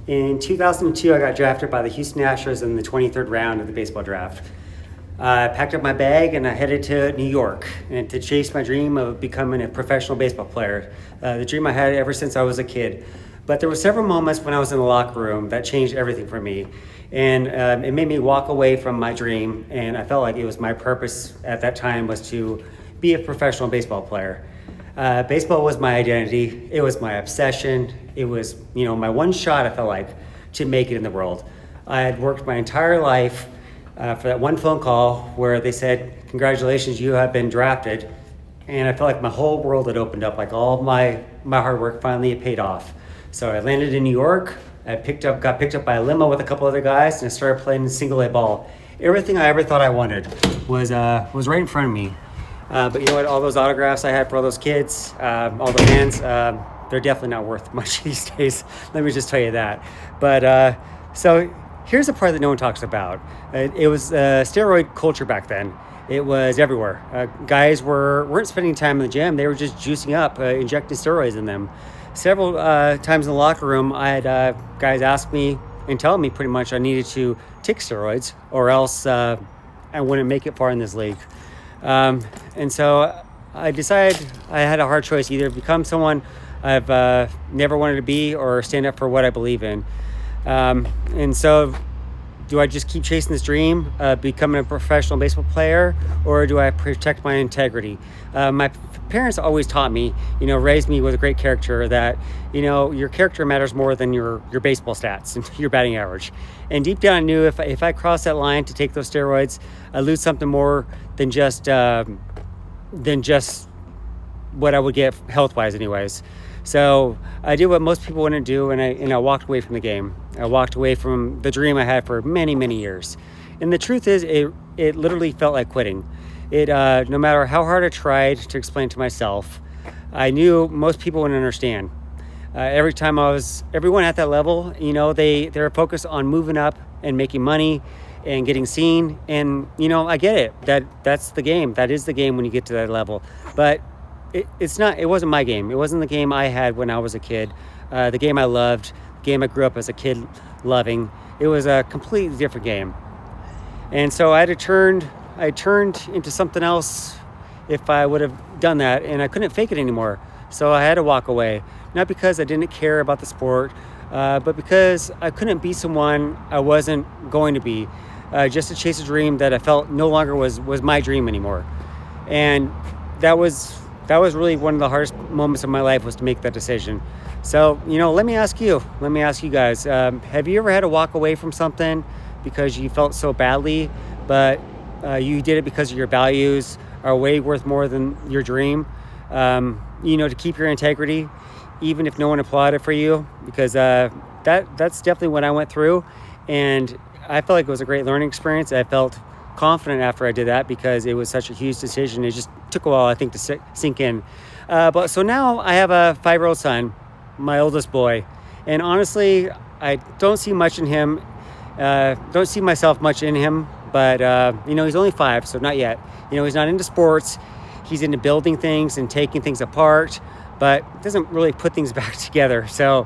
In 2002, I got drafted by the Houston Astros in the 23rd round of the baseball draft. I packed up my bag and I headed to New York and to chase my dream of becoming a professional baseball player, the dream I had ever since I was a kid. But there were several moments when I was in the locker room that changed everything for me. And it made me walk away from my dream, and I felt like it was my purpose at that time was to be a professional baseball player. Baseball was my identity. It was my obsession. It was, my one shot, I felt like, to make it in the world. I had worked my entire life for that one phone call where they said, "Congratulations, you have been drafted." And I felt like my whole world had opened up, like all my hard work finally had paid off. So I landed in New York. I got picked up by a limo with a couple other guys, and I started playing single A ball. Everything I ever thought I wanted was right in front of me. But you know what? All those autographs I had for all those kids, all the fans, they're definitely not worth much these days. Let me just tell you that. But so here's the part that no one talks about. It was steroid culture back then. It was everywhere. Guys weren't spending time in the gym. They were just juicing up, injecting steroids in them. Several times in the locker room, I had guys ask me and tell me pretty much I needed to take steroids or else I wouldn't make it far in this league. And so I decided I had a hard choice, either become someone I've never wanted to be or stand up for what I believe in. And so do I just keep chasing this dream, becoming a professional baseball player, or do I protect my integrity? My parents always taught me, raised me with a great character that, your character matters more than your baseball stats and your batting average. And deep down I knew if I crossed that line to take those steroids, I'd lose something more than just what I would get health-wise anyways. So I did what most people wouldn't do, and I walked away from the game. I walked away from the dream I had for many, many years. And the truth is, it literally felt like quitting. No matter how hard I tried to explain to myself, I knew most people wouldn't understand. Everyone at that level, they're focused on moving up and making money and getting seen. And, I get it. That's the game. That is the game when you get to that level. But it wasn't my game. It wasn't the game I had when I was a kid. The game I loved, the game I grew up as a kid loving. It was a completely different game. And so I turned into something else if I would have done that, and I couldn't fake it anymore. So I had to walk away, not because I didn't care about the sport, but because I couldn't be someone I wasn't going to be, just to chase a dream that I felt no longer was my dream anymore. And that was really one of the hardest moments of my life, was to make that decision. So, let me ask you guys, have you ever had to walk away from something because you felt so badly, but you did it because your values are way worth more than your dream? To keep your integrity, even if no one applauded for you, because that's definitely what I went through. And I felt like it was a great learning experience. I felt confident after I did that because it was such a huge decision. It just took a while, I think, to sink in. But so now I have a 5-year-old son, my oldest boy, and honestly, I don't see much in him. Don't see myself much in him, but he's only 5, so not yet. He's not into sports. He's into building things and taking things apart, but doesn't really put things back together. So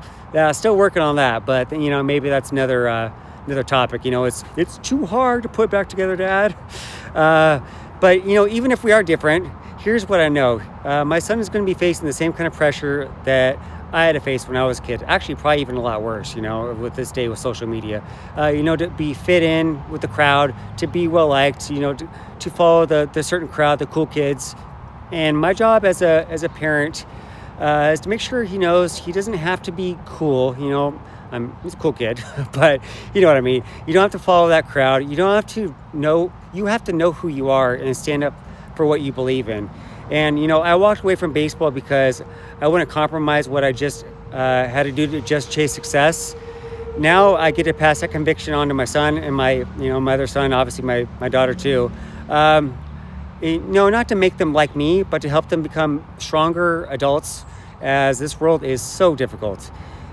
still working on that. But maybe that's another topic. It's too hard to put back together, Dad. But even if we are different, here's what I know. My son is going to be facing the same kind of pressure that I had to face when I was a kid. Actually, probably even a lot worse, with this day with social media. To be fit in with the crowd, to be well liked, to follow the certain crowd, the cool kids. And my job as a parent is to make sure he knows he doesn't have to be cool. He's a cool kid, but you know what I mean. You don't have to follow that crowd. You don't have to know. You have to know who you are and stand up for what you believe in. And I walked away from baseball because I wouldn't compromise what I just had to do to just chase success. Now I get to pass that conviction on to my son and my other son, obviously my daughter too. Not to make them like me, but to help them become stronger adults, as this world is so difficult.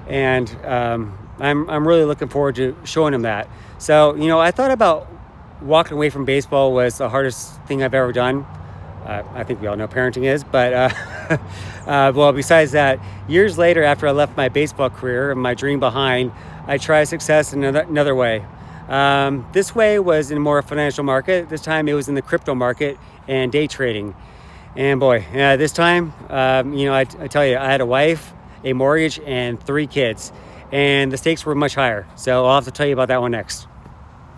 And I'm really looking forward to showing them that. So, I thought about walking away from baseball was the hardest thing I've ever done. I think we all know parenting is, but Well, besides that, years later, after I left my baseball career and my dream behind, I tried success in another way. This way was in more financial market. This time it was in the crypto market and day trading. And boy, this time, I tell you, I had a wife, a mortgage, and 3 kids. And the stakes were much higher. So I'll have to tell you about that one next.